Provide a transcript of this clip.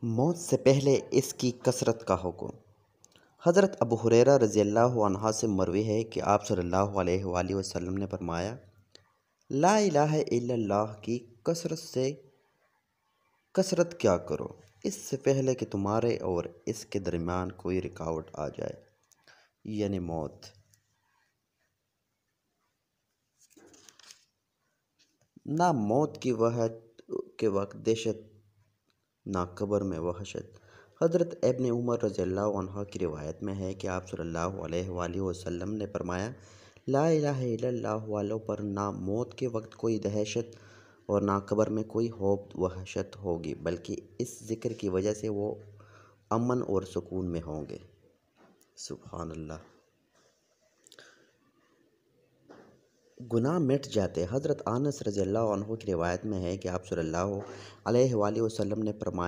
موت سے پہلے اس کی کثرت کا حکم۔ حضرت ابو ہریرہ رضی اللہ عنہ سے مروی ہے کہ آپ صلی اللہ علیہ وآلہ وسلم نے فرمایا، لا الہ الا اللہ کی کثرت کیا کرو اس سے پہلے کہ تمہارے اور اس کے درمیان کوئی رکاوٹ آ جائے، یعنی موت۔ نہ موت کی وقت دہشت، نہ قبر میں وحشت۔ حضرت ابن عمر رضی اللہ عنہ کی روایت میں ہے کہ آپ صلی اللہ علیہ وآلہ وسلم نے فرمایا، لا الہ الا اللہ والوں پر نہ موت کے وقت کوئی دہشت اور نہ قبر میں کوئی خوف وحشت ہوگی، بلکہ اس ذکر کی وجہ سے وہ امن اور سکون میں ہوں گے۔ سبحان اللہ۔ گناہ مٹ جاتے۔ حضرت انس رضی اللہ عنہ کی روایت میں ہے کہ آپ صلی اللہ علیہ وآلہ وسلم نے فرمایا،